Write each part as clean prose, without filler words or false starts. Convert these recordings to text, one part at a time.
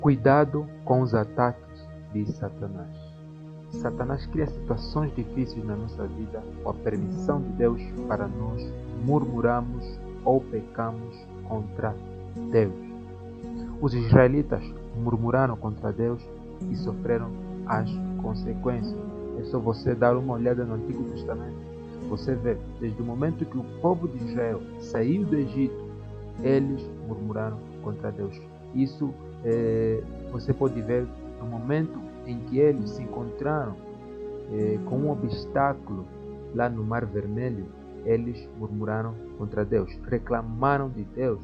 Cuidado com os ataques de Satanás. Satanás cria situações difíceis na nossa vida com a permissão de Deus para nós murmurarmos ou pecamos contra Deus. Os israelitas murmuraram contra Deus e sofreram as consequências. É só você dar uma olhada no Antigo Testamento. Você vê, desde o momento que o povo de Israel saiu do Egito, eles murmuraram contra Deus. Isso você pode ver no momento em que eles se encontraram com um obstáculo lá no Mar Vermelho. Eles murmuraram contra Deus, reclamaram de Deus,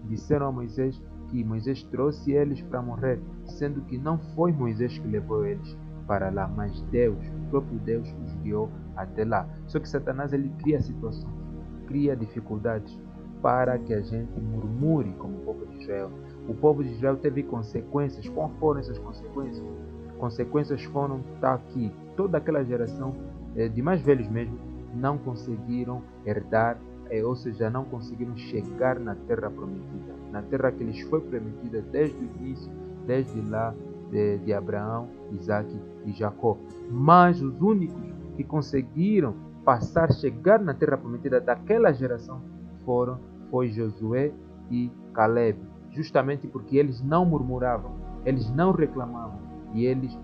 disseram a Moisés que Moisés trouxe eles para morrer, sendo que não foi Moisés que levou eles para lá, mas Deus, o próprio Deus os guiou até lá. Só que Satanás ele cria situações, cria dificuldades para que a gente murmure como o povo de Israel. O povo de Israel teve consequências. Quais foram essas consequências? Consequências foram que toda aquela geração de mais velhos mesmo não conseguiram herdar, ou seja, não conseguiram chegar na terra prometida, na terra que lhes foi prometida desde o início, desde lá de Abraão, Isaac e Jacó. Mas os únicos que conseguiram chegar na terra prometida daquela geração foi Josué e Caleb, justamente porque eles não murmuravam, eles não reclamavam e eles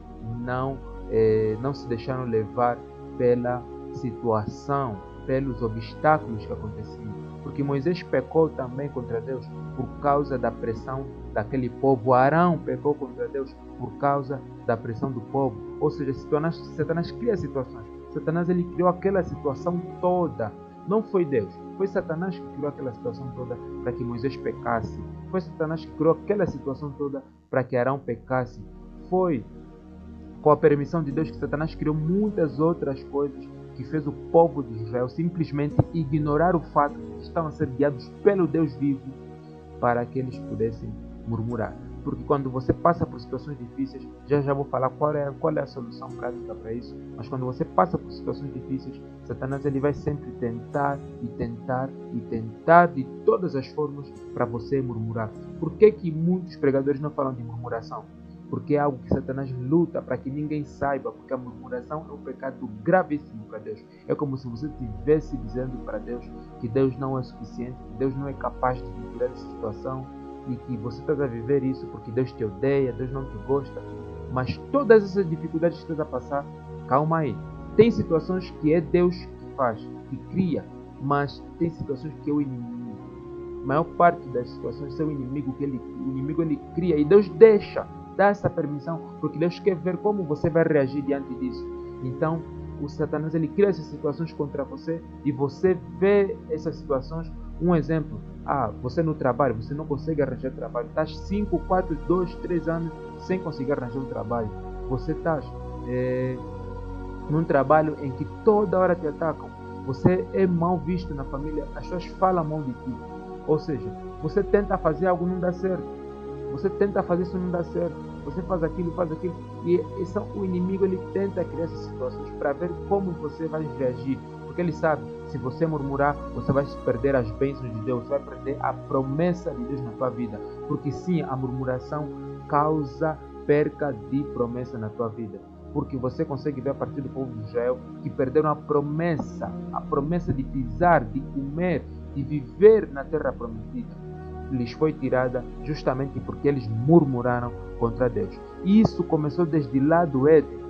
não se deixaram levar pela situação, pelos obstáculos que aconteciam. Porque Moisés pecou também contra Deus por causa da pressão daquele povo. Arão pecou contra Deus por causa da pressão do povo. Ou seja, Satanás cria situações. Satanás ele criou aquela situação toda. Não foi Deus, foi Satanás que criou aquela situação toda para que Moisés pecasse. Foi Satanás que criou aquela situação toda para que Arão pecasse. Foi com a permissão de Deus que Satanás criou muitas outras coisas que fez o povo de Israel simplesmente ignorar o fato de que estavam a ser guiados pelo Deus vivo para que eles pudessem murmurar. Porque quando você passa por situações difíceis, já vou falar qual é a solução prática para isso, mas quando você passa por situações difíceis, Satanás ele vai sempre tentar de todas as formas para você murmurar. Por que muitos pregadores não falam de murmuração? Porque é algo que Satanás luta para que ninguém saiba, porque a murmuração é um pecado gravíssimo para Deus. É como se você estivesse dizendo para Deus que Deus não é suficiente, que Deus não é capaz de tirar essa situação e que você está a viver isso porque Deus te odeia, Deus não te gosta. Mas todas essas dificuldades que estás a passar, calma aí. Tem situações que é Deus que faz, que cria, mas tem situações que é o inimigo. A maior parte das situações são o inimigo ele cria e Deus dá essa permissão, porque Deus quer ver como você vai reagir diante disso. Então, o Satanás ele cria essas situações contra você e você vê essas situações. Um exemplo, você no trabalho, você não consegue arranjar trabalho, estás 5, 4, 2, 3 anos sem conseguir arranjar um trabalho. Você está num trabalho em que toda hora te atacam. Você é mal visto na família, as pessoas falam mal de ti. Ou seja, você tenta fazer algo, não dá certo. Você tenta fazer isso, não dá certo. Você faz aquilo. E o inimigo ele tenta criar essas situações para ver como você vai reagir. Porque ele sabe, se você murmurar, você vai perder as bênçãos de Deus, vai perder a promessa de Deus na tua vida. Porque sim, a murmuração causa perca de promessa na tua vida. Porque você consegue ver a partir do povo de Israel que perderam a promessa de pisar, de comer, de viver na terra prometida. Lhes foi tirada justamente porque eles murmuraram contra Deus. E isso começou desde lá do Éden,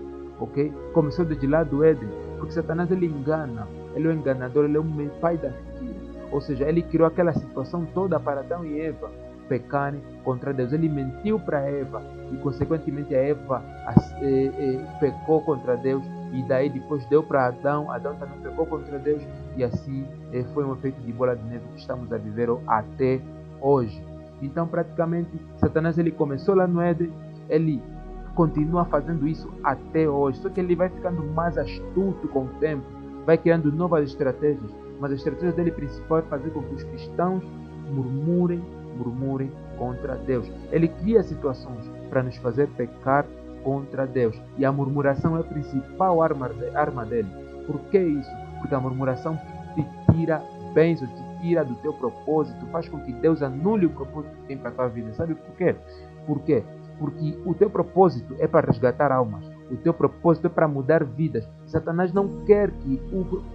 ok? Começou desde lá do Éden, porque Satanás ele engana, ele é um enganador, ele é um pai da mentira. Ou seja, ele criou aquela situação toda para Adão e Eva pecarem contra Deus. Ele mentiu para Eva e consequentemente a Eva pecou contra Deus e daí depois deu para Adão também pecou contra Deus e assim foi um efeito de bola de neve que estamos a viver até hoje. Então praticamente Satanás ele começou lá no Éden, ele continua fazendo isso até hoje, só que ele vai ficando mais astuto com o tempo, vai criando novas estratégias, mas a estratégia dele principal é fazer com que os cristãos murmurem contra Deus. Ele cria situações para nos fazer pecar contra Deus e a murmuração é a principal arma dele. Por que isso? Porque a murmuração te tira bênçãos, te tira do teu propósito, faz com que Deus anule o propósito que tem para a tua vida. Sabe por quê? Por quê? Porque o teu propósito é para resgatar almas. O teu propósito é para mudar vidas. Satanás não quer que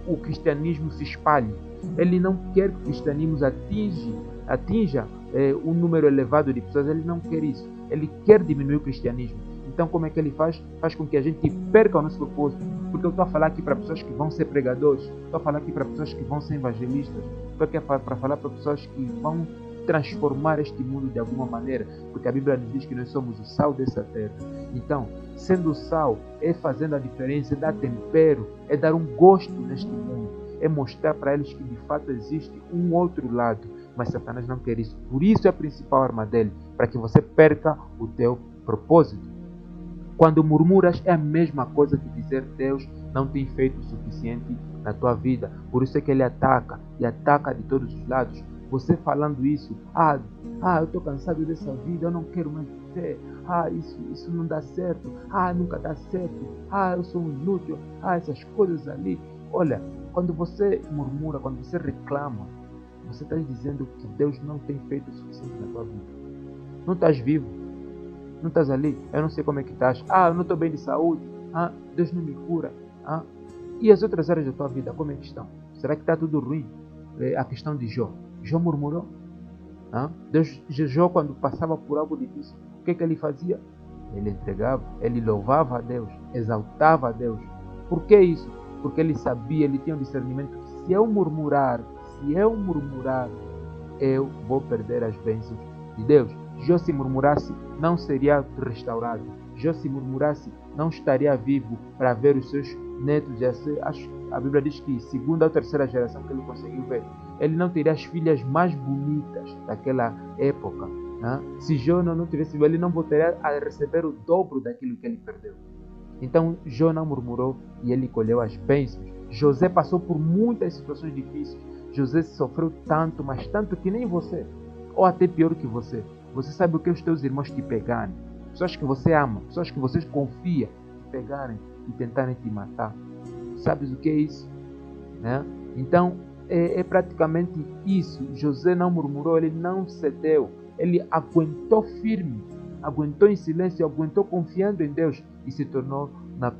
o cristianismo se espalhe. Ele não quer que o cristianismo atinja um número elevado de pessoas. Ele não quer isso. Ele quer diminuir o cristianismo. Então, como é que ele faz? Faz com que a gente perca o nosso propósito. Porque eu estou a falar aqui para pessoas que vão ser pregadores. Estou a falar aqui para pessoas que vão ser evangelistas. Estou aqui para falar para pessoas que vão transformar este mundo de alguma maneira. Porque a Bíblia nos diz que nós somos o sal dessa terra. Então, sendo sal, é fazendo a diferença, é dar tempero, é dar um gosto neste mundo. É mostrar para eles que de fato existe um outro lado. Mas Satanás não quer isso. Por isso é a principal arma dele. Para que você perca o teu propósito. Quando murmuras é a mesma coisa que dizer Deus não tem feito o suficiente na tua vida. Por isso é que ele ataca e ataca de todos os lados. Você falando isso, eu estou cansado dessa vida, eu não quero mais viver. Isso não dá certo. Nunca dá certo. Eu sou um inútil. Essas coisas ali. Olha, quando você murmura, quando você reclama, você está dizendo que Deus não tem feito o suficiente na tua vida. Não estás vivo. Não estás ali. Eu não sei como é que estás. Eu não estou bem de saúde. Deus não me cura. E as outras áreas da tua vida, como é que estão? Será que está tudo ruim? A questão de Jó. Jó murmurou. Jó, quando passava por algo difícil, o que ele fazia? Ele entregava, ele louvava a Deus, exaltava a Deus. Por que isso? Porque ele sabia, ele tinha um discernimento. Se eu murmurar, eu vou perder as bênçãos de Deus. Jó, se murmurasse, não seria restaurado. Jó, se murmurasse, não estaria vivo para ver os seus netos. A Bíblia diz que segunda ou terceira geração que ele conseguiu ver, ele não teria as filhas mais bonitas daquela época. Se Jó não tivesse vivo, ele não voltaria a receber o dobro daquilo que ele perdeu. Então Jó não murmurou e ele colheu as bênçãos. José passou por muitas situações difíceis. José sofreu tanto, mas tanto que nem você, ou até pior que você. Você sabe o que os teus irmãos te pegarem, pessoas que você ama, pessoas que você confia, te pegarem e tentarem te matar. Sabes o que é isso? Então, é praticamente isso. José não murmurou, ele não cedeu. Ele aguentou firme, aguentou em silêncio, aguentou confiando em Deus e se tornou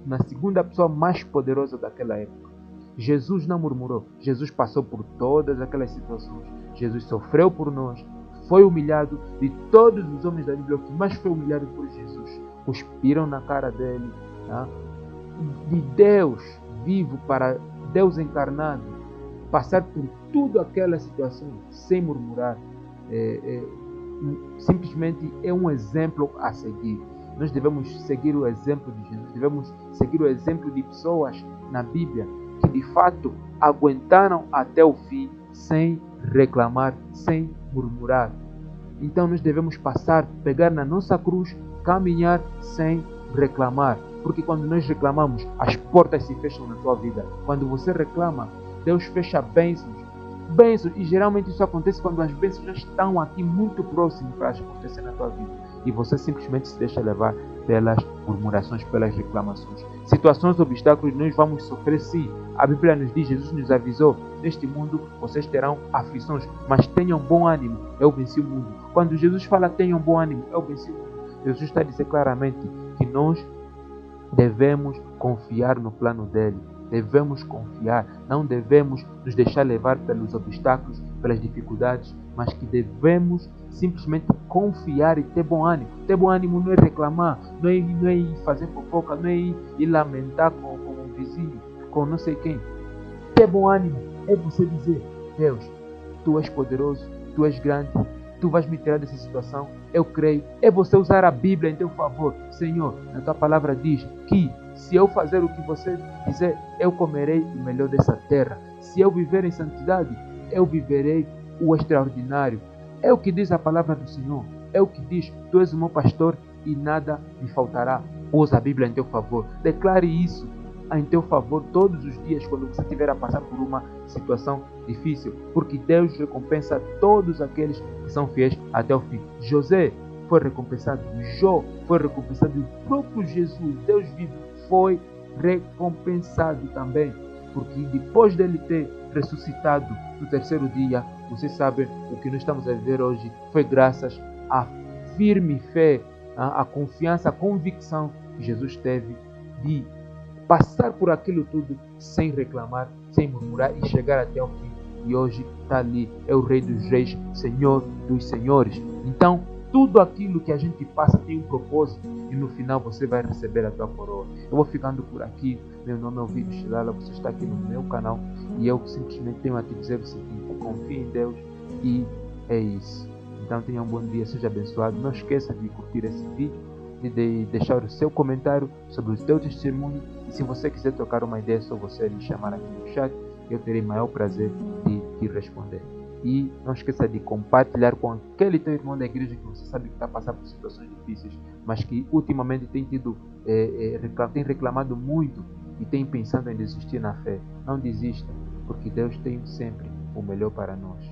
na segunda pessoa mais poderosa daquela época. Jesus não murmurou. Jesus passou por todas aquelas situações. Jesus sofreu por nós. Foi humilhado. De todos os homens da Bíblia, o que mais foi humilhado por Jesus. Cuspiram na cara dele. De Deus vivo para Deus encarnado, passar por tudo aquela situação sem murmurar, simplesmente é um exemplo a seguir. Nós devemos seguir o exemplo de Jesus. Devemos seguir o exemplo de pessoas na Bíblia que de fato aguentaram até o fim sem reclamar, sem murmurar. Então nós devemos pegar na nossa cruz, caminhar sem reclamar. Porque quando nós reclamamos, as portas se fecham na tua vida. Quando você reclama, Deus fecha bênçãos. E geralmente isso acontece quando as bênçãos já estão aqui muito próximas para acontecer na tua vida. E você simplesmente se deixa levar pelas murmurações, pelas reclamações. Situações, obstáculos, nós vamos sofrer sim. A Bíblia nos diz, Jesus nos avisou, neste mundo vocês terão aflições, mas tenham bom ânimo, eu venci o mundo. Quando Jesus fala tenham bom ânimo, eu venci o mundo, Jesus está a dizer claramente que nós devemos confiar no plano dele. Devemos confiar, não devemos nos deixar levar pelos obstáculos, pelas dificuldades, mas que devemos simplesmente confiar e ter bom ânimo. Ter bom ânimo não é reclamar, não é ir fazer fofoca, não é ir lamentar com um vizinho, com não sei quem. Ter bom ânimo é você dizer, Deus, tu és poderoso, tu és grande, tu vais me tirar dessa situação, eu creio. É você usar a Bíblia em teu favor. Senhor, na tua palavra diz que se eu fazer o que você dizer, eu comerei o melhor dessa terra. Se eu viver em santidade, eu viverei o extraordinário. É o que diz a palavra do Senhor. É o que diz, tu és o meu pastor e nada me faltará. Usa a Bíblia em teu favor. Declare isso em teu favor todos os dias quando você estiver a passar por uma situação difícil. Porque Deus recompensa todos aqueles que são fiéis até o fim. José foi recompensado. Jó foi recompensado. O próprio Jesus, Deus vivo, foi recompensado também. Porque depois dele ter ressuscitado no terceiro dia, vocês sabem, o que nós estamos a viver hoje foi graças à firme fé a confiança, a convicção que Jesus teve de passar por aquilo tudo sem reclamar, sem murmurar e chegar até ao fim. E hoje está ali, é o Rei dos Reis, Senhor dos Senhores. Então, tudo aquilo que a gente passa tem um propósito e no final você vai receber a tua coroa. Eu vou ficando por aqui. Meu nome é Ovidio Chilala, você está aqui no meu canal e eu simplesmente tenho a te dizer o seguinte: confie em Deus e é isso. Então tenha um bom dia, seja abençoado. Não esqueça de curtir esse vídeo, de deixar o seu comentário sobre o teu testemunho. E se você quiser trocar uma ideia, é só você me chamar aqui no chat. Eu terei maior prazer de te responder. E não esqueça de compartilhar com aquele teu irmão da igreja que você sabe que está passando por situações difíceis, mas que ultimamente tem reclamado muito e tem pensado em desistir na fé. Não desista, porque Deus tem sempre o melhor para nós.